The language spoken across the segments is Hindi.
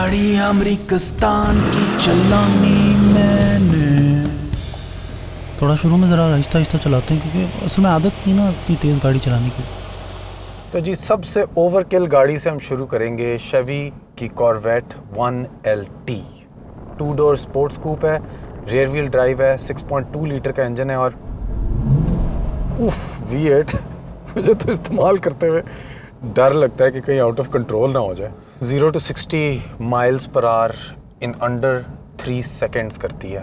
गाड़ी अमरीकिस्तान की चलानी मैंने। थोड़ा शुरू में ज़रा आहिस्ता आहिस्ता चलाते हैं क्योंकि असल में आदत नहीं ना इतनी तेज़ गाड़ी चलाने की। तो जी सबसे ओवरकिल गाड़ी से हम शुरू करेंगे शेवी की कॉर्वेट 1LT। 2 डोर स्पोर्ट्स कूप है, रियर व्हील ड्राइव है, 6.2 लीटर का इंजन है और V8 मुझे तो इस्तेमाल करते हुए डर लगता है कि कहीं आउट ऑफ कंट्रोल ना हो जाए। 0 to 60 miles per hour in under 3 seconds करती है।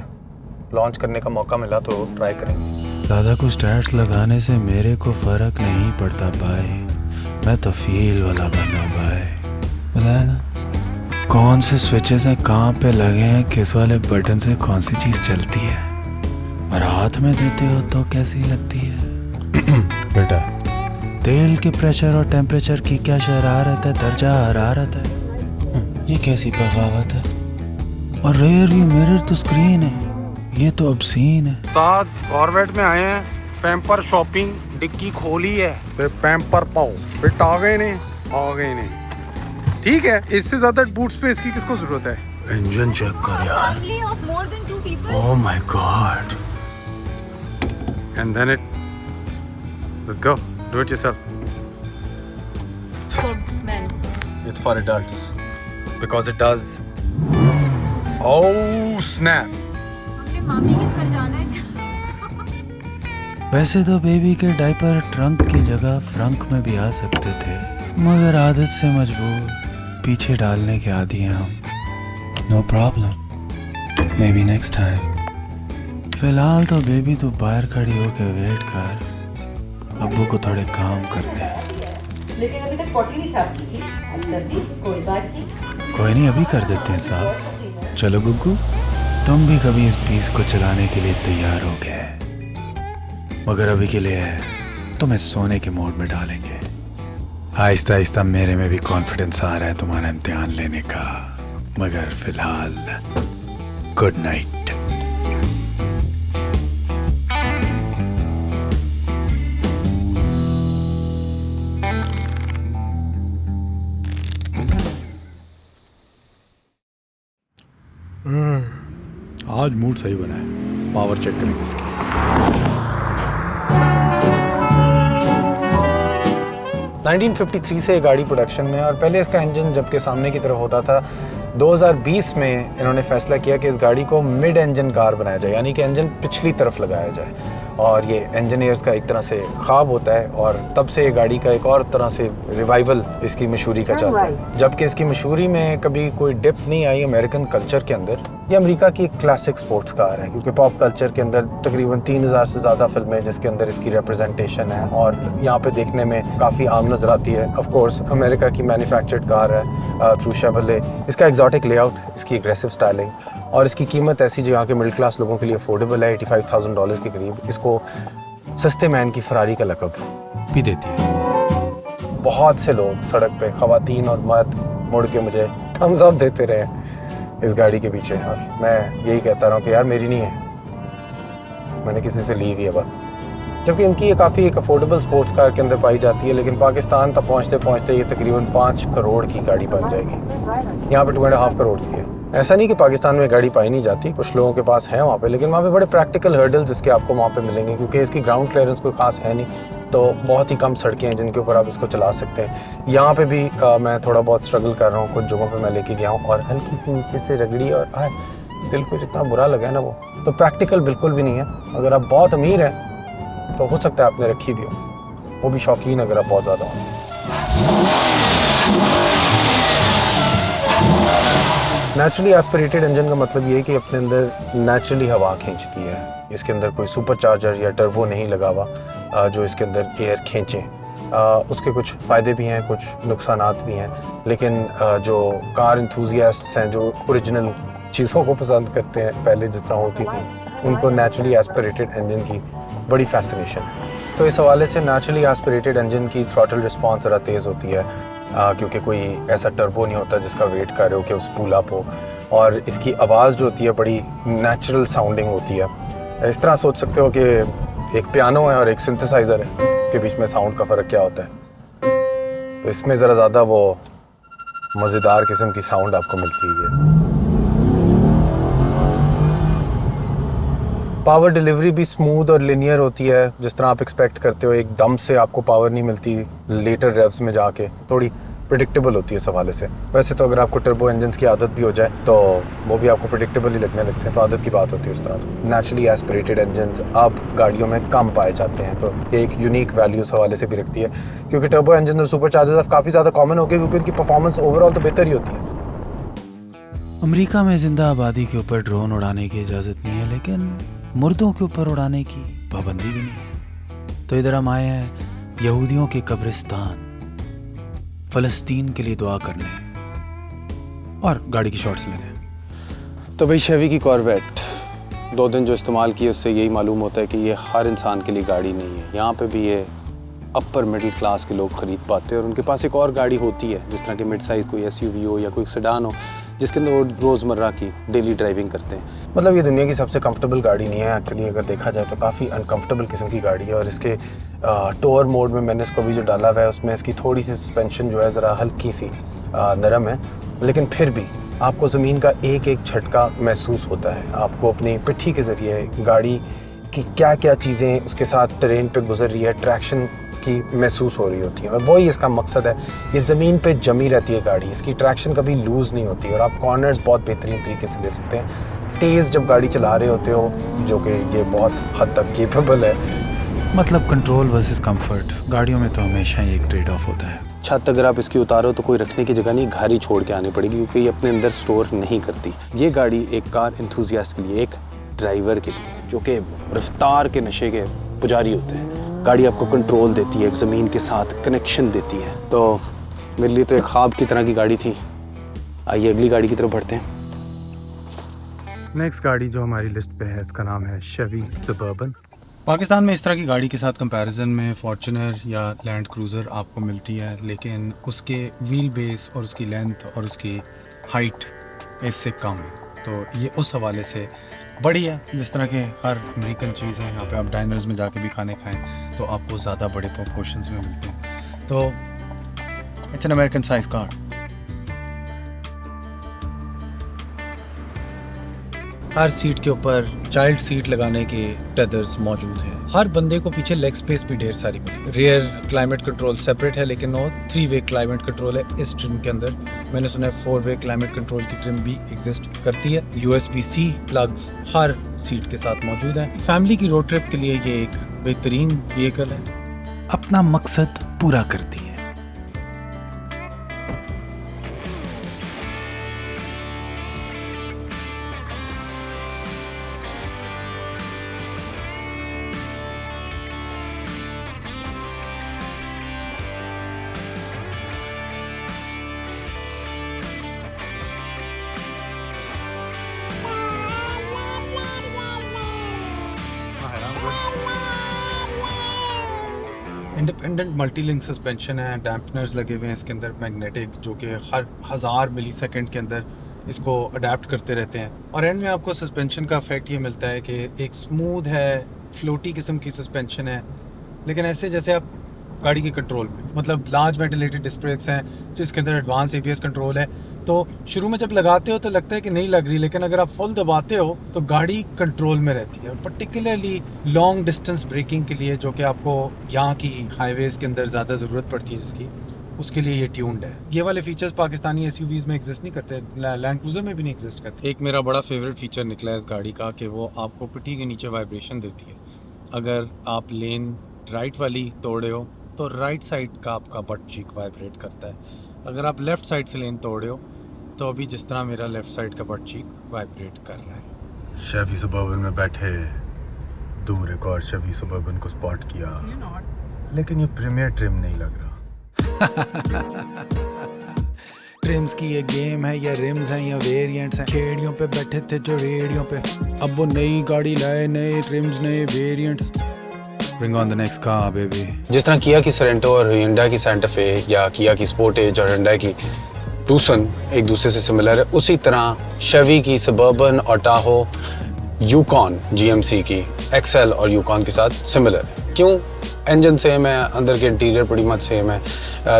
लॉन्च करने का मौका मिला तो ट्राई करेंगे। ज़्यादा कुछ स्टैट्स लगाने से मेरे को फ़र्क नहीं पड़ता भाई, मैं तो फील वाला बंदा भाई। पता है ना कौन से स्विचेस हैं, कहाँ पे लगे हैं, किस वाले बटन से कौन सी चीज़ चलती है, और हाथ में देते हो तो कैसी लगती है। बेटा तेल के प्रेशर और टेम्परेचर की क्या शरारत है, दर्जा हरारत है, ये कैसी बगावत है। और रेयर व्यू मिरर तो स्क्रीन है, ये तो ऑब्सीन है। उस्ताद कॉर्वेट में आए हैं, पैम्पर शॉपिंग, डिक्की खोली है तो पैम्पर पाओ फिट आ गए नहीं ठीक है। इससे ज्यादा बूट स्पेस की किसको जरूरत है। इंजन चेक कर यार, oh my God. And then it let's go do it yourself. It's for adults because it does. Oh snap! मामी के घर जाना है। वैसे तो बेबी के डायपर ट्रंक की जगह फ्रंक में भी आ सकते थे, मगर आदत से मजबूर पीछे डालने के आदी हैं हम। No problem, maybe next time. फिलहाल तो बेबी तू बाहर खड़ी होकर वेट कर, अब्बू को थोड़े काम करने हैं। लेकिन अभी तक पॉटी नहीं साफ की, आज कर दी, कोई बात नहीं। कोई नहीं, अभी कर देते हैं साहब। चलो गुग्गू, तुम भी कभी इस पीस को चलाने के लिए तैयार हो गए, मगर अभी के लिए तुम्हें सोने के मोड में डालेंगे। आहिस्ता आहिस्ता मेरे में भी कॉन्फिडेंस आ रहा है तुम्हारा इम्तिहान लेने का, मगर फिलहाल गुड नाइट। आज मूड सही बना है, पावर चेक करेंगे इसकी। नाइनटीन 1953 से ये गाड़ी प्रोडक्शन में है और पहले इसका इंजन जबकि सामने की तरफ होता था। 2020 में इन्होंने फैसला किया कि इस गाड़ी को मिड इंजन कार बनाया जाए, यानी कि इंजन पिछली तरफ लगाया जाए, और ये इंजीनियर्स का एक तरह से ख्वाब होता है। और तब से ये गाड़ी का एक और तरह से रिवाइवल इसकी मशहूरी का चलता है, जबकि इसकी मशहूरी में कभी कोई डिप नहीं आई अमेरिकन कल्चर के अंदर। ये अमेरिका की एक क्लासिक स्पोर्ट्स कार है क्योंकि पॉप कल्चर के अंदर तकरीबन 3000 से ज़्यादा फिल्में जिसके अंदर इसकी रिप्रेजेंटेशन है और यहाँ पे देखने में काफ़ी आम नजर आती है। ऑफ कोर्स अमेरिका की मैन्युफैक्चर्ड कार है थ्रू शेवरले। इसका एग्जॉटिक लेआउट, इसकी एग्रेसिव स्टाइलिंग और इसकी कीमत ऐसी जो यहाँ के मिडिल क्लास लोगों के लिए अफोर्डेबल है, $85,000 के करीब। इसको सस्ते मैन की फरारी का लक़ब भी देती है। बहुत से लोग सड़क पे, ख़वातीन और मर्द, मुड़ के मुझे थम्स अप देते रहे इस गाड़ी के पीछे, और मैं यही कहता रहा हूँ कि यार मेरी नहीं है, मैंने किसी से ली हुई है बस। जबकि इनकी ये काफ़ी एक अफोर्डेबल स्पोर्ट्स कार के अंदर पाई जाती है, लेकिन पाकिस्तान तक पहुँचते पहुँचते ये तकरीबन 5 करोड़ की गाड़ी बन जाएगी। यहाँ पे 2.5 करोड़ की है। ऐसा नहीं कि पाकिस्तान में गाड़ी पाई नहीं जाती, कुछ लोगों के पास है वहाँ पे, लेकिन वहाँ पे बड़े प्रैक्टिकल हर्डल्स जिसके आपको वहाँ पे मिलेंगे क्योंकि इसकी ग्राउंड क्लियरेंस कोई ख़ास है नहीं, तो बहुत ही कम सड़कें हैं जिनके ऊपर आप इसको चला सकते हैं। यहाँ पे भी मैं थोड़ा बहुत स्ट्रगल कर रहा हूँ, कुछ जगहों पे मैं लेके गया हूँ और हल्की सी नीचे से रगड़ी और दिल को जितना बुरा लगा है ना, वो तो प्रैक्टिकल बिल्कुल भी नहीं है। अगर आप बहुत अमीर हैं तो हो सकता है आपने रखी दी हो, वो भी शौकीन अगर आप बहुत ज़्यादा हो। नेचुरली एस्पिरेटेड इंजन का मतलब ये है कि अपने अंदर नेचुरली हवा खींचती है। इसके अंदर कोई सुपर चार्जर या टर्बो नहीं लगा हुआ जो इसके अंदर एयर खींचे। उसके कुछ फ़ायदे भी हैं, कुछ नुकसानात भी हैं, लेकिन जो कार इंथुजियास्ट्स हैं, जो ओरिजिनल चीज़ों को पसंद करते हैं पहले जिस तरह होती थी, उनको नेचुरली एस्पिरेटेड इंजन की बड़ी फैसिनेशन है। तो इस हवाले से नेचुरली एस्पिरेटेड इंजन की थ्रॉटल रिस्पॉन्स ज़रा तेज़ होती है क्योंकि कोई ऐसा टर्बो नहीं होता जिसका वेट कर रहे हो कि वो स्पूल अप हो, और इसकी आवाज़ जो होती है बड़ी नेचुरल साउंडिंग होती है। इस तरह सोच सकते हो कि एक पियानो है और एक सिंथेसाइज़र है, उसके बीच में साउंड का फ़र्क क्या होता है। तो इसमें ज़रा ज़्यादा वो मज़ेदार किस्म की साउंड आपको मिलती है। पावर डिलीवरी भी स्मूथ और लिनियर होती है, जिस तरह आप एक्सपेक्ट करते हो। एकदम से आपको पावर नहीं मिलती, लेटर रेव्स में जाके थोड़ी प्रिडिक्टेबल होती है इस हवाले से। वैसे तो अगर आपको टर्बो इंजन की आदत भी हो जाए तो वो भी आपको प्रिडिक्टेबल ही लगने लगते हैं, तो आदत की बात होती है उस तरह। तो नेचुरली एस्पिरेटेड इंजन अब गाड़ियों में कम पाए जाते हैं, तो ये एक यूनिक वैल्यू उस हवाले से भी रखती है, क्योंकि टर्बो इंजन और सुपर चार्जर्स अब काफ़ी ज़्यादा कॉमन हो गए, क्योंकि उनकी परफॉर्मेंस ओवरऑल तो बेहतर ही होती है। अमेरिका में जिंदा आबादी के ऊपर ड्रोन उड़ाने की इजाज़त नहीं है, लेकिन मुर्दों के ऊपर उड़ाने की पाबंदी भी नहीं है। तो इधर हम आए हैं यहूदियों के कब्रिस्तान फ़लस्तीन के लिए दुआ करने और गाड़ी की शॉट्स लेने। तो भाई शेवी की कॉर्वेट 2 दिन जो इस्तेमाल की उससे यही मालूम होता है कि ये हर इंसान के लिए गाड़ी नहीं है। यहाँ पे भी ये अपर मिडिल क्लास के लोग ख़रीद पाते हैं और उनके पास एक और गाड़ी होती है, जिस तरह के मिड साइज़ कोई SUV हो या कोई सेडान हो, जिसके अंदर वो रोज़मर्रा की डेली ड्राइविंग करते हैं। मतलब ये दुनिया की सबसे कंफर्टेबल गाड़ी नहीं है एक्चुअली, अगर देखा जाए तो काफ़ी अनकंफर्टेबल किस्म की गाड़ी है। और इसके टोर मोड में मैंने इसको भी जो डाला हुआ है उसमें इसकी थोड़ी सी सस्पेंशन जो है ज़रा हल्की सी नरम है, लेकिन फिर भी आपको ज़मीन का एक एक झटका महसूस होता है। आपको अपनी पिट्ठी के ज़रिए गाड़ी की क्या क्या चीज़ें उसके साथ ट्रेन पे गुजर रही है, ट्रैक्शन की महसूस हो रही होती है, और वही इसका मकसद है। ये ज़मीन पे जमी रहती है गाड़ी, इसकी ट्रैक्शन कभी लूज़ नहीं होती और आप कॉर्नर्स बहुत बेहतरीन तरीके से ले सकते हैं। तेज़ जब गाड़ी चला रहे होते हो, जो कि ये बहुत हद तक केपेबल है। मतलब कंट्रोल वर्सेस कंफर्ट, गाड़ियों में तो हमेशा ही एक ट्रेड ऑफ होता है। छत अगर आप इसकी उतारो तो कोई रखने की जगह नहीं, घर ही छोड़ के आनी पड़ेगी, क्योंकि ये अपने अंदर स्टोर नहीं करती। ये गाड़ी एक कार एंथुसियास्ट के लिए, एक ड्राइवर के लिए जो कि रफ्तार के नशे के पुजारी होते हैं, गाड़ी आपको कंट्रोल देती है, ज़मीन के साथ कनेक्शन देती है। तो मेरे लिए तो एक ख्वाब की तरह की गाड़ी थी। आइए अगली गाड़ी की तरफ बढ़ते हैं। नेक्स्ट गाड़ी जो हमारी लिस्ट पे है, इसका नाम है शेवी सबर्बन। पाकिस्तान में इस तरह की गाड़ी के साथ कंपैरिजन में फॉर्च्यूनर या लैंड क्रूज़र आपको मिलती है, लेकिन उसके व्हील बेस और उसकी लेंथ और उसकी हाइट इससे कम है। तो ये उस हवाले से बड़ी है, जिस तरह के हर अमेरिकन चीज़ है। यहाँ पे आप डाइनर्स में जाके भी खाने खाएं तो आपको ज़्यादा बड़े प्रोपोर्शंस में मिलते हैं। तो it's an American size car. Her seat के ऊपर चाइल्ड सीट लगाने के टेदर्स मौजूद हैं। हर बंदे को पीछे लेग स्पेस भी ढेर सारी मिली। रियर क्लाइमेट कंट्रोल सेपरेट है, लेकिन वो 3-वे क्लाइमेट कंट्रोल है इस ट्रिम के अंदर। मैंने सुना है 4-वे क्लाइमेट कंट्रोल की ट्रिम भी एग्जिस्ट करती है। USB-C प्लग्स हर सीट के साथ मौजूद हैं। फैमिली की रोड ट्रिप के लिए ये एक बेहतरीन व्हीकल है, अपना मकसद पूरा करती है। इंडिपेंडेंट मल्टीलिंक सस्पेंशन है, डैम्पनर्स लगे हुए हैं इसके अंदर मैग्नेटिक, जो कि हर 1000 मिलीसेकंड के अंदर इसको अडेप्ट करते रहते हैं। और एंड में आपको सस्पेंशन का इफेक्ट ये मिलता है कि एक स्मूथ है, फ्लोटी किस्म की सस्पेंशन है, लेकिन ऐसे जैसे आप गाड़ी के कंट्रोल में, मतलब लार्ज वेंटिलेटेड डिस्क ब्रेक्स हैं जिसके अंदर एडवांस ABS कंट्रोल है। तो शुरू में जब लगाते हो तो लगता है कि नहीं लग रही, लेकिन अगर आप फुल दबाते हो तो गाड़ी कंट्रोल में रहती है। पर्टिकुलरली लॉन्ग डिस्टेंस ब्रेकिंग के लिए, जो कि आपको यहाँ की हाईवेज़ के अंदर ज़्यादा ज़रूरत पड़ती है जिसकी, उसके लिए ये ट्यून्ड है। ये वाले फीचर्स पाकिस्तानी SUVs में एग्जिस्ट नहीं करते, लैंड क्रूज़र में भी नहीं एग्जिस्ट करते। एक मेरा बड़ा फेवरेट फीचर निकला है इस गाड़ी का कि वो आपको पिट्ठी के नीचे वाइब्रेशन देती है। अगर आप लेन राइट वाली तोड़े हो तो राइट साइड का आपका बट चीक वाइब्रेट करता है। अगर आप लेफ़्ट साइड से लेन तोड़े हो तो अभी जिस तरह मेरा लेफ़्ट साइड का बट चीक वाइब्रेट कर रहा है। शेवी सबर्बन में बैठे दूर एक और शेवी सबर्बन को स्पॉट किया, लेकिन ये प्रीमियर ट्रिम नहीं लग रहा। ट्रिम्स की ये गेम है या रिम्स हैं या वेरिएंट्स हैं। खेड़ियों पे बैठे थे जो रेडियो पे, अब वो नई गाड़ी लाए, नए ट्रिम्स, नए variants. Bring on the next car, baby. जिस तरह किया की सेरेंटो और Hyundai की Santa Fe या किया की Sportage और Hyundai की Tucson एक दूसरे से सिमिलर है, उसी तरह शेवी की सबर्बन और टाहो यूकॉन GMC की XL और यूकॉन के साथ सिमिलर है। क्यों? इंजन सेम है, अंदर के इंटीरियर बड़ी मच सेम है,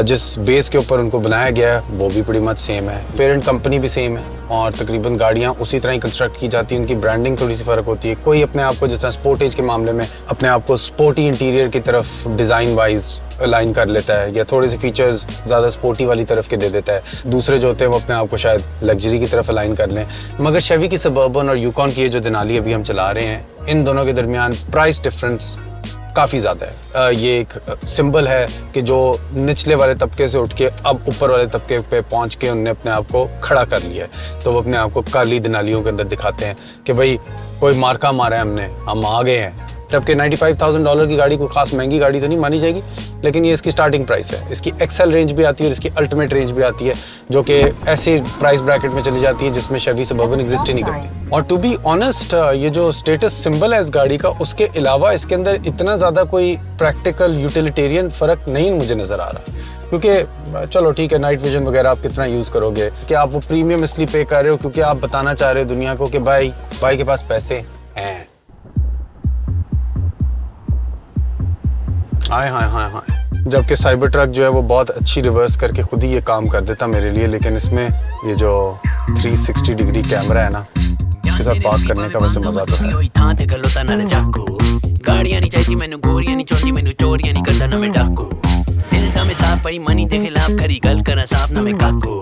जिस बेस के ऊपर उनको बनाया गया है वो भी बड़ी मच सेम है, पेरेंट कंपनी भी सेम है और तकरीबन गाड़ियाँ उसी तरह ही कंस्ट्रक्ट की जाती हैं। उनकी ब्रांडिंग थोड़ी सी फ़र्क होती है। कोई अपने आप को जिस तरह स्पोर्टेज के मामले में अपने आप को स्पोर्टी इंटीरियर की तरफ डिज़ाइन वाइज अलाइन कर लेता है या थोड़े से फीचर्स ज़्यादा स्पोर्टी वाली तरफ के दे देता है, दूसरे जो होते हैं वो अपने आप को शायद लग्जरी की तरफ अलाइन कर लें। मगर शेवी की सबर्बन और यूकॉन की ये जो देनाली अभी हम चला रहे हैं, इन दोनों के दरमियान प्राइस डिफरेंस काफ़ी ज़्यादा है। ये एक सिंबल है कि जो निचले वाले तबके से उठ के अब ऊपर वाले तबके पे पहुंच के उनने अपने आप को खड़ा कर लिया है। तो वो अपने आप को काली दिनालियों के अंदर दिखाते हैं कि भाई कोई मार्का मारा है हमने, हम आ गए हैं। जबकि $95,000 की गाड़ी कोई खास महंगी गाड़ी तो नहीं मानी जाएगी, लेकिन ये इसकी स्टार्टिंग प्राइस है। इसकी एक्सेल रेंज भी आती है और इसकी अल्टीमेट रेंज भी आती है, जो कि ऐसी प्राइस ब्रैकेट में चली जाती है जिसमें शेवी सबर्बन एग्जिस्ट ही नहीं करती। और टू बी ऑनेस्ट, ये जो स्टेटस सिंबल है इस गाड़ी का, उसके अलावा इसके अंदर इतना ज़्यादा कोई प्रैक्टिकल यूटिलिटेरियन फ़र्क नहीं मुझे नज़र आ रहा। क्योंकि चलो ठीक है, नाइट विजन वगैरह आप कितना यूज़ करोगे, कि आप वो प्रीमियम इसलिए पे कर रहे हो क्योंकि आप बताना चाह रहे हो दुनिया को कि भाई के पास पैसे हैं। हाय जबकि साइबर ट्रक जो है वो बहुत अच्छी रिवर्स करके खुद ही ये काम कर देता मेरे लिए, लेकिन इसमें ये जो 360 डिग्री कैमरा है ना, इसके साथ बात करने का वैसे मजा तो है। गाड़ियां नहीं चाहिए मैनू, गोरियां नहीं चाहिए मैनू, चोरियां नहीं करदा ना मैं डाकू, दिल दा मैं साफ पई मनी दे खिलाफ खरी गल करा साफ ना मैं काकू,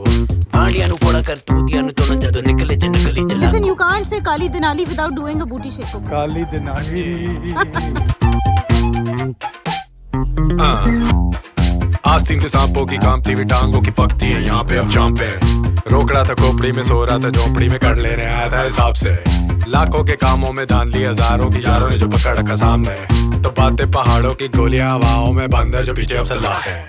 भांडियां नु फोड़ा कर तूतियां नु तोड़ जदों निकले च निकली चला। Listen, you can't say Kali Denali without doing a booty shake. काली दिनाली। आस्तीन के सांपों की कांपती हुई टांगों की पकती है यहाँ पे अब चांपे, रोकड़ा था खोपड़ी में, सो रहा था झोपड़ी में, कर लेने आया था हिसाब से, लाखों के कामों में धांधली हजारों की, यारों ने जो पकड़ रखा सामने, तो बातें पहाड़ों की, गोलियां हवाओं में बंद है जो पीछे अब से लाख है।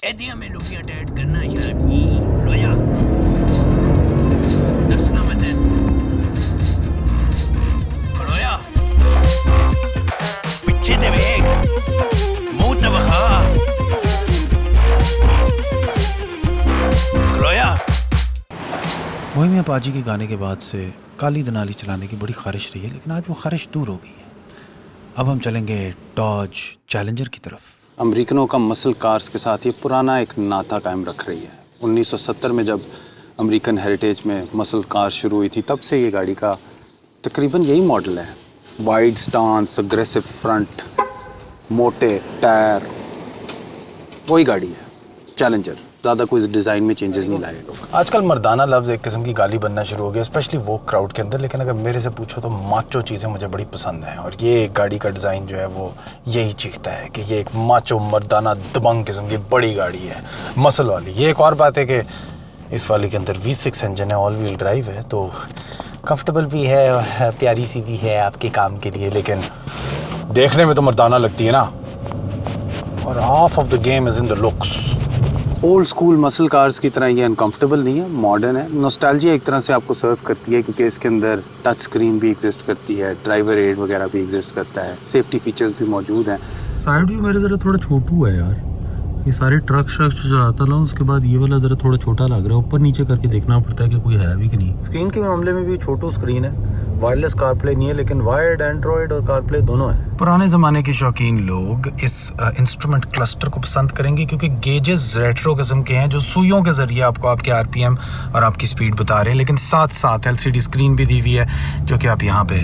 एदिया में लुकिया डेट करना यार नी लोया दसना मत लोया पीछे दे वेग मुंह तबखा लोया। वही मैं पाजी के गाने के बाद से काली दिनाली चलाने की बड़ी ख्वाहिश रही है, लेकिन आज वो ख्वाहिश दूर हो गई है। अब हम चलेंगे डॉज चैलेंजर की तरफ। अमेरिकनों का मसल कार्स के साथ ये पुराना एक नाता कायम रख रही है। 1970 में जब अमेरिकन हेरिटेज में मसल कार शुरू हुई थी, तब से ये गाड़ी का तकरीबन यही मॉडल है। वाइड स्टांस, अग्रेसिव फ्रंट, मोटे टायर, वही गाड़ी है चैलेंजर। ज़्यादा कोई डिज़ाइन में चेंजेस नहीं लाए लोग। आजकल मर्दाना लफ्ज़ एक किस्म की गाली बनना शुरू हो गया, स्पेशली वो क्राउड के अंदर। लेकिन अगर मेरे से पूछो तो माचो चीज़ें मुझे बड़ी पसंद हैं, और ये गाड़ी का डिज़ाइन जो है वो यही चीखता है कि ये एक माचो मर्दाना दबंग किस्म की बड़ी गाड़ी है, मसल वाली। ये एक और बात है कि इस वाली के अंदर V6 इंजन है, ऑल व्हील ड्राइव है, तो कंफर्टेबल भी है और प्यारी सी भी है आपके काम के लिए, लेकिन देखने में तो मर्दाना लगती है ना। और half of the game is in the looks. Old school muscle cars की तरह ये अनकंफर्टेबल नहीं है, मॉडर्न है। नॉस्टैल्जिया एक तरह से आपको सर्व करती है, क्योंकि इसके अंदर टच स्क्रीन भी एग्जिस्ट करती है, ड्राइवर एड वगैरह भी एग्जिस्ट करता है, सेफ्टी फीचर्स भी मौजूद हैं। साइड व्यू मेरे ज़रा थोड़ा छोटू है यार, ये सारे ट्रक श्रक चलाता रहा हूँ, उसके बाद ये वाला ज़रा थोड़ा छोटा लग रहा है। ऊपर नीचे करके देखना पड़ता है कि कोई है भी कि नहीं। स्क्रीन के मामले में भी छोटू स्क्रीन है, वायरलेस कारप्ले नहीं है, लेकिन वायर्ड एंड्रॉयड और कारप्ले दोनों है। पुराने ज़माने के शौकीन लोग इस इंस्ट्रूमेंट क्लस्टर को पसंद करेंगे, क्योंकि गेजेस रेट्रो किस्म के हैं जो सुइयों के ज़रिए आपको आपके RPM और आपकी स्पीड बता रहे हैं, लेकिन साथ साथ LCD स्क्रीन भी दी हुई है, जो कि आप यहाँ पे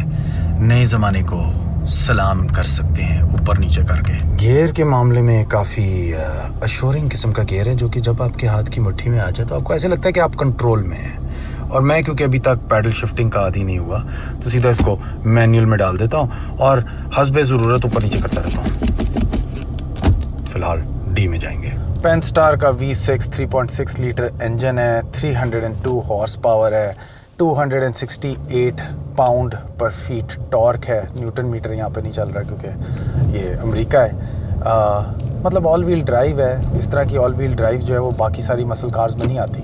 नए ज़माने को सलाम कर सकते हैं ऊपर नीचे करके। गियर के मामले में काफ़ी अश्योरिंग किस्म का गियर है, जो कि जब आपके हाथ की मुट्ठी में आ जाए तो आपको ऐसे लगता है कि आप कंट्रोल में हैं। और मैं क्योंकि अभी तक पैडल शिफ्टिंग का आदी नहीं हुआ, तो सीधा इसको मैनुअल में डाल देता हूँ और हस्बे ज़रूरत ऊपर नीचे करता रहता हूँ। फ़िलहाल D में जाएंगे। पेनस्टार का V6 3.6 लीटर इंजन है, 302 हॉर्स पावर है, 268 पाउंड पर फीट टॉर्क है। न्यूटन मीटर यहाँ पे नहीं चल रहा क्योंकि ये अमेरिका है। मतलब ऑल व्हील ड्राइव है। इस तरह की ऑल व्हील ड्राइव जो है वो बाकी सारी मसल कार्स में नहीं आती,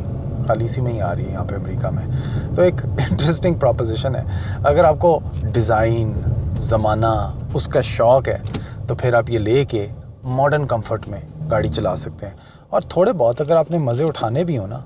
खाली इसी में ही आ रही है यहाँ पे अमेरिका में। तो एक इंटरेस्टिंग प्रोपोजिशन है। अगर आपको डिज़ाइन, ज़माना, उसका शौक़ है, तो फिर आप ये लेके मॉडर्न कंफर्ट में गाड़ी चला सकते हैं। और थोड़े बहुत अगर आपने मज़े उठाने भी हो ना,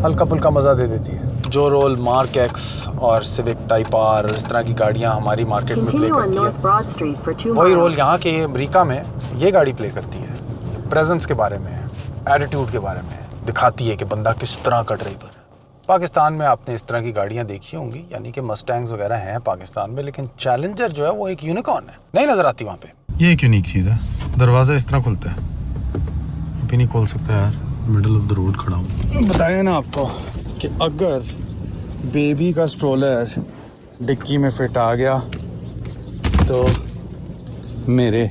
हल्का फुल्का मज़ा दे देती है। जो रोल मार्क एक्स और सिविक टाइप आर इस तरह की गाड़ियाँ हमारी मार्केट में प्ले करती है, वही रोल यहाँ के अमेरिका में ये गाड़ी प्ले करती है। प्रेजेंस के बारे में, एटीट्यूड के बारे में दिखाती है कि बंदा किस तरह का ड्राइवर है। पाकिस्तान में आपने इस तरह की गाड़ियाँ देखी होंगी, यानी कि मस्टैंग्स वगैरह हैं पाकिस्तान में, लेकिन चैलेंजर जो है वो एक यूनिकॉर्न है, नहीं नज़र आती वहाँ पे। ये एक यूनिक चीज़ है, दरवाज़ा इस तरह खुलता है, अभी नहीं खोल सकता यार, मिडल ऑफ द रोड खड़ा हूँ। बताया ना आपको कि अगर बेबी का स्ट्रोलर डिक्की में फिट आ गया तो मेरे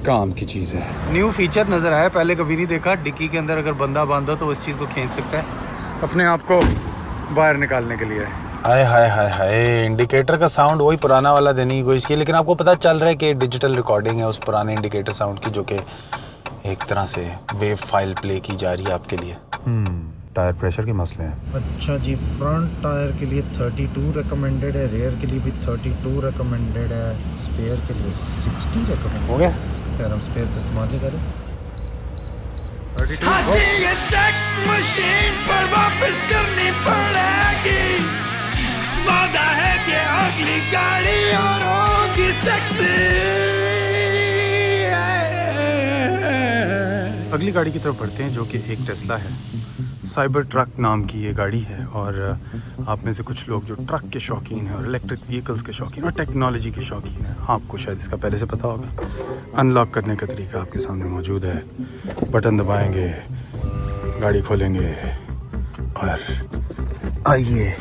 काम की चीज़ है। न्यू फीचर नज़र आया, पहले कभी नहीं देखा। डिक्की के अंदर अगर बंदा बांधा तो उस चीज़ को खींच सकता है अपने आप को बाहर निकालने के लिए। हाय हाय हाय हाय, इंडिकेटर का साउंड वही पुराना वाला देने की कोशिश की, लेकिन आपको पता चल रहा है कि डिजिटल रिकॉर्डिंग है उस पुराने इंडिकेटर साउंड की, जो कि एक तरह से वेव फाइल प्ले की जा रही है आपके लिए। टायर प्रेशर के मसले हैं। अच्छा जी, फ्रंट टायर के लिए 32 रिकमेंडेड है, रेयर के लिए भी 32 रिकमेंडेड है, स्पेयर के लिए 60 रिकमेंडेड हो गया खैर हम स्पेयर तो इस्तेमाल नहीं करें। सेक्स मशीन पर वापस करनी पड़ेगी, वादा है कि अगली गाड़ी और होगी सेक्सी। अगली गाड़ी की तरफ बढ़ते हैं, जो कि एक टेस्ला है। साइबर ट्रक नाम की ये गाड़ी है, और आप में से कुछ लोग जो ट्रक के शौकीन हैं और इलेक्ट्रिक व्हीकल्स के शौकीन और टेक्नोलॉजी के शौकीन हैं, आपको शायद इसका पहले से पता होगा। अनलॉक करने का तरीका आपके सामने मौजूद है। बटन दबाएंगे, गाड़ी खोलेंगे और आइए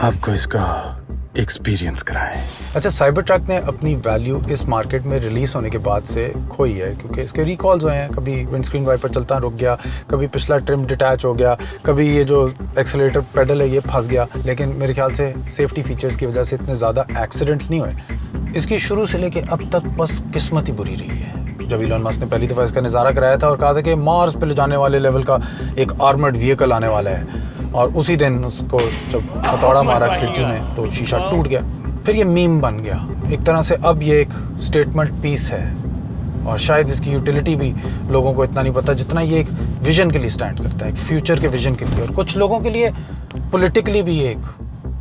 आपको इसका एक्सपीरियंस कराएं। अच्छा, साइबर ट्रक ने अपनी वैल्यू इस मार्केट में रिलीज़ होने के बाद से खोई है, क्योंकि इसके रिकॉल्स हुए हैं। कभी विंडस्क्रीन वाइपर चलता रुक गया, कभी पिछला ट्रिम डिटैच हो गया, कभी ये जो एक्सेलेरेटर पेडल है ये फंस गया। लेकिन मेरे ख्याल से सेफ्टी फीचर्स की वजह से इतने ज़्यादा एक्सीडेंट्स नहीं हुए। इसकी शुरू से लेके अब तक बस किस्मत ही बुरी रही है। जब इलॉन मस्क ने पहली दफ़ा इसका नज़ारा कराया था और कहा था कि मार्स पे ले जाने वाले लेवल का एक आर्मर्ड व्हीकल आने वाला है, और उसी दिन उसको जब हथौड़ा मारा खिड़की में तो शीशा टूट गया। फिर ये मीम बन गया एक तरह से। अब ये एक स्टेटमेंट पीस है, और शायद इसकी यूटिलिटी भी लोगों को इतना नहीं पता जितना ये एक विजन के लिए स्टैंड करता है, एक फ्यूचर के विजन के लिए, और कुछ लोगों के लिए पॉलिटिकली भी एक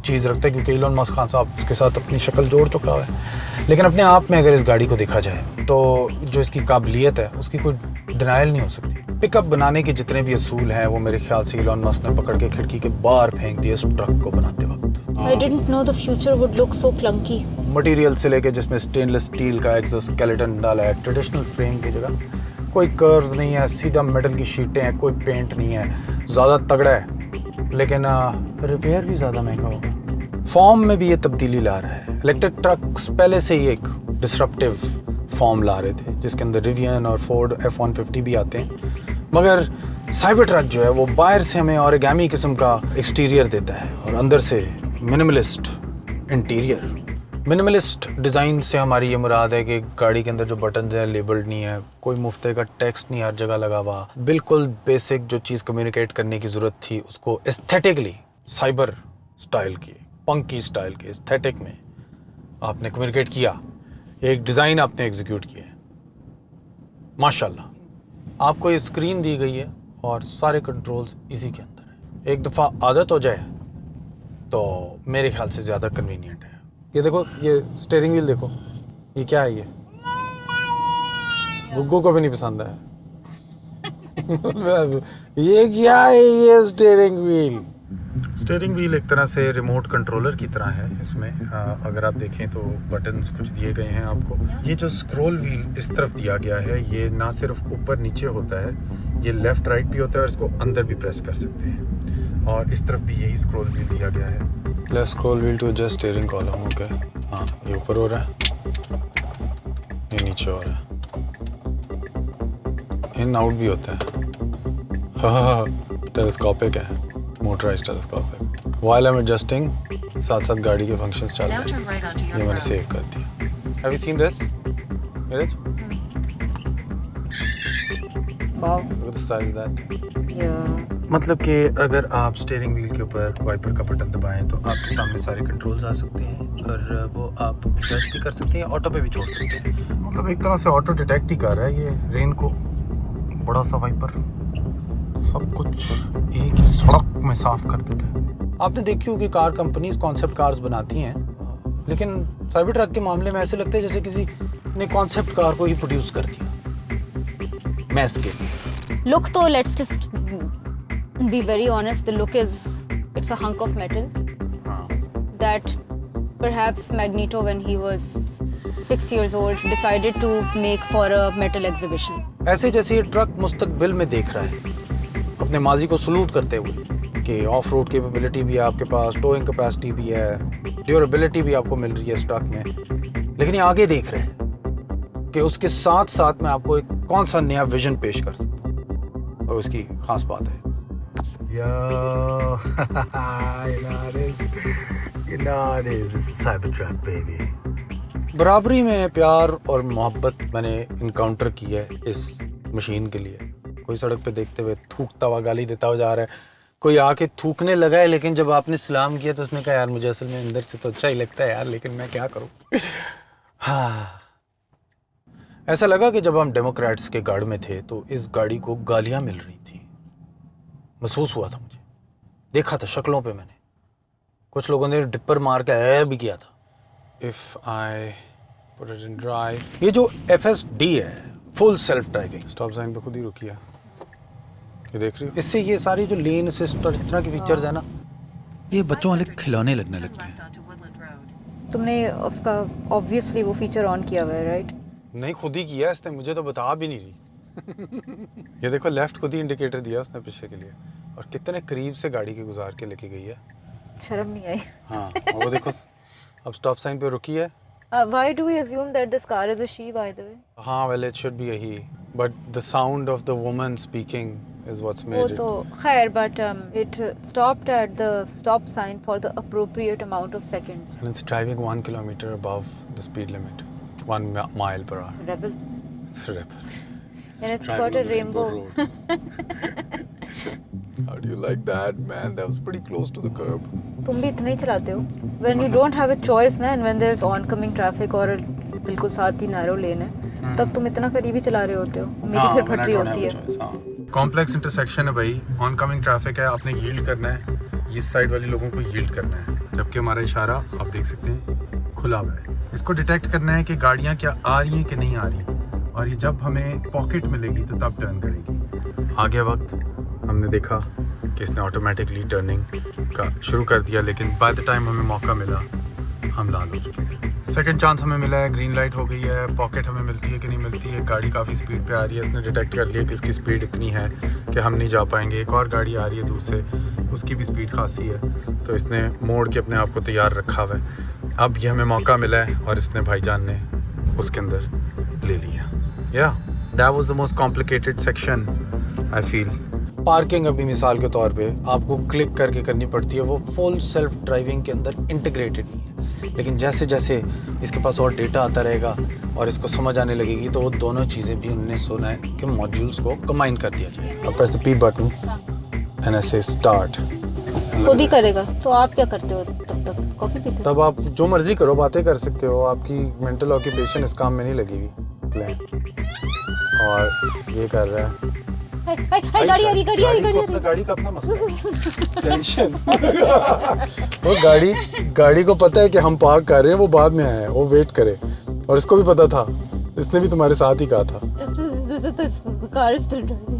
चीज़ रखता है, क्योंकि इलॉन मस्क खान साहब इसके साथ अपनी शक्ल जोड़ चुका हुआ है। लेकिन अपने आप में अगर इस गाड़ी को देखा जाए तो जो इसकी काबिलियत है उसकी कोई डिनायल नहीं हो सकती। पिकअप बनाने के जितने भी असूल हैं वो मेरे ख्याल से इलॉन मस्क ने पकड़ के खिड़की के बाहर फेंक दिए इस ट्रक को बनाते वक्त। I didn't know the future would look so clunky. Material से लेके जिसमें स्टेनलेस स्टील का एक्सोस्केलेटन डाला है, ट्रेडिशनल फ्रेम की जगह कोई कर्व्स नहीं है, सीधा मेटल की शीटें हैं, कोई पेंट नहीं है, ज़्यादा तगड़ा है, लेकिन रिपेयर भी ज़्यादा महंगा होगा। फॉर्म में भी ये तब्दीली ला रहा है। इलेक्ट्रिक ट्रक्स पहले से ही एक डिसरप्टिव फॉर्म ला रहे थे, जिसके अंदर रिवियन और फोर्ड F-150 भी आते हैं, मगर साइबर ट्रक जो है वो बाहर से हमें ऑरिगैमी किस्म का एक्सटीरियर देता है और अंदर से मिनिमलिस्ट इंटीरियर। मिनिमलिस्ट डिज़ाइन से हमारी ये मुराद है कि गाड़ी के अंदर जो बटन्स हैं लेबल्ड नहीं है, कोई मुफ्ते का टेक्स्ट नहीं हर जगह लगा हुआ, बिल्कुल बेसिक जो चीज़ कम्युनिकेट करने की ज़रूरत थी उसको एस्थेटिकली साइबर स्टाइल की, पंकी स्टाइल के एस्थेटिक में आपने कम्युनिकेट किया, एक डिज़ाइन आपने एग्जीक्यूट किया। माशाल्लाह आपको ये स्क्रीन दी गई है और सारे कंट्रोल्स इसी के अंदर है। एक दफ़ा आदत हो जाए तो मेरे ख्याल से ज़्यादा कन्वीनियंट है। ये देखो, ये स्टीयरिंग व्हील देखो, ये क्या है, ये गुग्गू को भी नहीं पसंद है। ये क्या है, ये स्टीयरिंग व्हील? स्टीयरिंग व्हील एक तरह से रिमोट कंट्रोलर की तरह है। इसमें अगर आप देखें तो बटन्स कुछ दिए गए हैं आपको। ये जो स्क्रॉल व्हील इस तरफ दिया गया है, ये ना सिर्फ ऊपर नीचे होता है, ये लेफ़्ट राइट भी होता है और इसको अंदर भी प्रेस कर सकते हैं, और इस तरफ भी यही स्क्रॉल व्हील दिया गया है। Left scroll wheel to adjust steering column. Okay, हाँ, ये ऊपर हो रहा है, ये नीचे हो रहा है, इन आउट भी होता है। हाँ, टेलीस्कोपिक है, motorised telescopic. While I am adjusting, साथ साथ गाड़ी के फंक्शंस चल रहे हैं। ये मैंने सेव कर दिया। Have you seen this Neeraj? Wow, look at the size that thing. मतलब कि अगर आप स्टीयरिंग व्हील के ऊपर वाइपर का बटन दबाएं तो आपके सामने सारे कंट्रोल्स आ सकते हैं, और वो आप एडजस्ट भी कर सकते हैं, ऑटो पे भी छोड़ सकते हैं। मतलब एक तरह से ऑटो डिटेक्ट ही कर रहा है ये रेन को। बड़ा सा वाइपर सब कुछ एक ही सड़क में साफ कर देता है। आपने देखी होगी कार कंपनीज कॉन्सेप्ट कार्स बनाती हैं, लेकिन साइबर ट्रक के मामले में ऐसे लगता है जैसे किसी ने कॉन्सेप्ट कार को ही प्रोड्यूस कर दिया मैस के। Look though, let's just be very honest, the look is, it's a hunk of metal that perhaps Magneto when he was 6 years old decided to make for a metal exhibition. ऐसे जैसे ये ट्रक मुस्तकबिल में देख रहा है अपने माजी को सलूट करते हुए कि ऑफ रोड कैपेबिलिटी भी है आपके पास, टोइंग कैपेसिटी भी है, ड्यूरेबिलिटी भी आपको मिल रही है इस ट्रक में, लेकिन ये आगे देख रहे हैं कि उसके साथ साथ मैं आपको एक कौन सा नया विजन पेश कर सकता हूँ, और उसकी खास बात है बराबरी में प्यार और मोहब्बत मैंने इनकाउंटर की है इस मशीन के लिए। कोई सड़क पे देखते हुए थूकता हुआ गाली देता हुआ जा रहा है, कोई आके थूकने लगा है, लेकिन जब आपने सलाम किया तो उसने कहा यार मुझे असल में अंदर से तो अच्छा ही लगता है यार, लेकिन मैं क्या करूं। हाँ, ऐसा लगा कि जब हम डेमोक्रेट्स के गढ़ में थे तो इस गाड़ी को गालियां मिल रही थी, महसूस हुआ था मुझे, देखा था शक्लों पे मैंने, कुछ लोगों ने डिपर मार के भी किया था। If I put it in drive, ये जो FSD है full self driving, stop sign पे खुद ही रुकी है, ये देख रही हो, इससे ये सारी जो लेन असिस्ट और इस तरह के फीचर्स है ना, ये बच्चों वाले खिलौने लगने लगते हैं। तुमने उसका ऑब्वियसली वो फीचर ऑन किया हुआ है, राइट? नहीं, खुद ही किया इसने, मुझे तो बता भी नहीं रही। ये देखो लेफ्ट खुद ही इंडिकेटर दिया उसने पीछे के लिए, और कितने करीब से गाड़ी के गुजार के लेके गई है, शर्म नहीं आई। हाँ, और वो देखो अब स्टॉप साइन पे रुकी है। Why do we assume that this car is a she, by the way? हाँ, well it should be a he, but the sound of the woman speaking is what's वो made it. तो खैर, but it stopped at the stop sign for the appropriate amount of seconds. And it's driving 1 kilometer above the speed limit, 1 mile per hour. It's a rebel. It's a rebel. And it's driving got a on rainbow. road. How do you like that, man? That was pretty close to the curb. तुम भी इतना ही चलाते हो? When you don't have a choice ना, and when there's oncoming traffic और बिल्कुल साथ ही narrow lane है, तब तुम इतना करीब ही चला रहे होते हो, मेरी फिर फट रही होती है। कॉम्प्लेक्स इंटरसेक्शन है भाई, ऑनकमिंग ट्रैफिक है, आपने यील्ड करना है, इस साइड वाले लोगों को यील्ड करना है, जबकि हमारा इशारा आप देख सकते हैं खुला हुआ है। इसको डिटेक्ट करना है कि गाड़ियाँ क्या आ रही हैं कि नहीं आ रही, और ये जब हमें पॉकेट मिलेगी तो तब टर्न करेगी। आगे वक्त हमने देखा कि इसने ऑटोमेटिकली टर्निंग का शुरू कर दिया, लेकिन बाय द टाइम हमें मौका मिला हम लाल हो चुके थे। सेकंड चांस हमें मिला है, ग्रीन लाइट हो गई है, पॉकेट हमें मिलती है कि नहीं मिलती है, गाड़ी काफ़ी स्पीड पे आ रही है, इसने डिटेक्ट कर लिया कि इसकी स्पीड इतनी है कि हम नहीं जा पाएंगे, एक और गाड़ी आ रही है दूर से, उसकी भी स्पीड खासी है, तो इसने मोड़ के अपने आप को तैयार रखा हुआ है। अब ये हमें मौका मिला है और इसने भाईजान ने उसके अंदर ले लिया। या that was the most complicated section I feel. Parking अभी मिसाल के तौर पे आपको क्लिक करके करनी पड़ती है, वो फुल सेल्फ ड्राइविंग के अंदर इंटीग्रेटेड नहीं है, लेकिन जैसे जैसे इसके पास और डेटा आता रहेगा और इसको समझ आने लगेगी तो वो दोनों चीज़ें भी उन्होंने सुना है कि मॉड्यूल्स को कंबाइन कर दिया जाए। अब press the P button and I से स्टार्ट। खुद ही करेगा, तो आप क्या करते हो तब तक? कॉफ़ी पीते हो? तब आप जो मर्जी करो, बातें कर सकते हो, आपकी मेंटल ऑक्यूपेशन इस काम में नहीं लगी हुई। और ये कर रहा है, हाय गाड़ी आ रही, गाड़ी आ रही, गाड़ी आ रही। गाड़ी का अपना मसला है, टेंशन। वो गाड़ी को पता है कि हम पार्क कर रहे हैं, वो बाद में आया है, वो वेट करे, और इसको भी पता था, इसने भी तुम्हारे साथ ही कहा था। Car is still driving.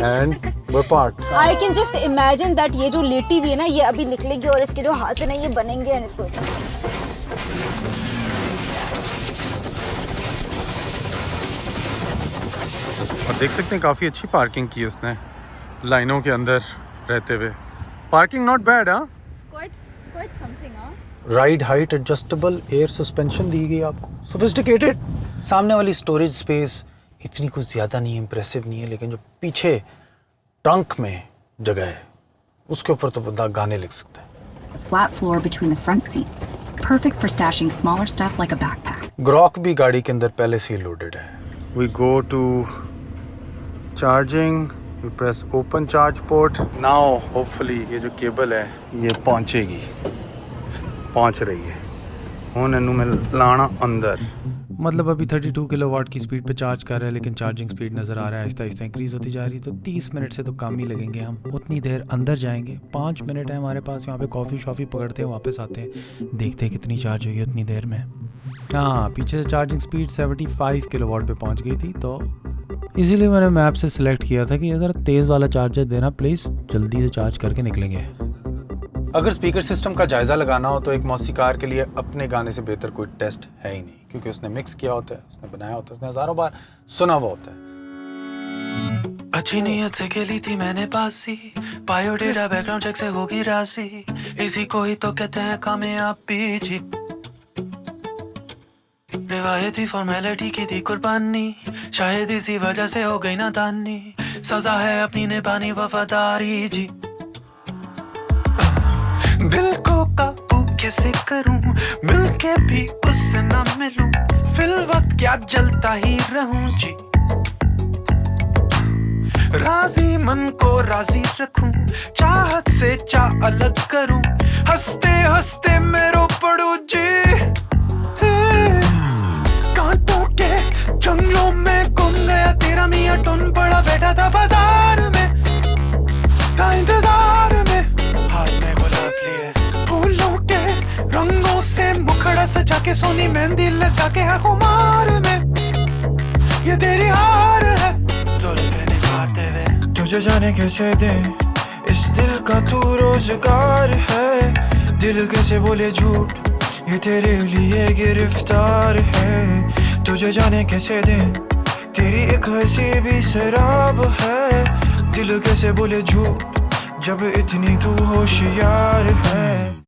And we're parked. I can just imagine that ये जो लेटी हुई है ना, ये अभी निकलेगी और इसके जो हाथ है ना, ये बनेंगे और इसको और देख सकते हैं काफ़ी अच्छी पार्किंग की उसने लाइनों के अंदर रहते हुए। Parking not bad. हाँ, quite something, हाँ। Ride height adjustable air suspension दी गई आपको, सोफिस्टिकेटेड। सामने वाली स्टोरेज स्पेस इतनी कुछ ज़्यादा नहीं है, इंप्रेसिव नहीं है, लेकिन जो पीछे ट्रंक में जगह है उसके ऊपर तो बंदा गाने लिख सकता है। Flat floor between the front seats, perfect for stashing smaller stuff like a backpack. Grok भी गाड़ी के अंदर पहले से ही लोडेड है। We go to charging, we press open charge port. Now hopefully ये जो केबल है ये पहुंच रही है। ਹੁਣ ਇਹਨੂੰ ਮੈਂ ਲਾਣਾ ਅੰਦਰ। मतलब अभी 32 किलोवाट की स्पीड पे चार्ज कर रहा है, लेकिन चार्जिंग स्पीड नज़र आ रहा है आहिस्ता आहिस्ता इंक्रीज़ होती जा रही है। तो 30 मिनट से तो कम ही लगेंगे, हम उतनी देर अंदर जाएंगे। 5 मिनट है हमारे पास, यहाँ पे कॉफ़ी शॉफ़ी पकड़ते हैं, वापस आते हैं, देखते हैं कितनी चार्ज हुई है उतनी देर में। हाँ, पीछे से चार्जिंग स्पीड 75 किलोवाट पे पहुँच गई थी, तो इसीलिए मैंने मैप से सिलेक्ट किया था कि अगर तेज़ वाला चार्जर देना प्लीज़, जल्दी से चार्ज करके निकलेंगे। अगर स्पीकर सिस्टम का जायज़ा लगाना हो तो एक मौसीकार के लिए अपने गाने से बेहतर कोई टेस्ट है ही नहीं, क्योंकि उसने मिक्स किया होता है, उसने बनाया होता है, उसने हज़ारों बार सुना हुआ होता है। अच्छी नीयत से खेली थी मैंने पासी, बायो डेटा बैकग्राउंड चेक से होगी राशि, इसी को ही तो कहते हैं कामयाबी जी। रिवायती फॉर्मेलिटी की थी कुर्बानी, शायद इसी वजह से हो गई नादानी, सजा है अपनी निभानी वफादारी जी। दिल को काबू कैसे करूं, मिलके भी उससे ना मिलूं, फिल वक्त क्या जलता ही रहूं जी। राजी मन को राजी रखूं, चाहत से चाह अलग करूं, हंसते हंसते मैं रो पड़ूं जी। कांटों के जंगलों में गुम गया तेरा मियां टुन, पड़ा बैठा था बाजार में का इंतजार में, हाथ में गुलाब लिए फूलों के रंगों से मुखड़ा सजा के, सोनी मेहंदी लगा के है खुमार में, ये तेरी हार है जुल्फे निखारते हुए। तुझे जाने कैसे दे इस दिल का तू रोजगार है, दिल कैसे बोले झूठ ये तेरे लिए गिरफ्तार है। तुझे जाने कैसे दे तेरी एक हंसी भी शराब है, दिल कैसे बोले झूठ जब इतनी तू होशियार है।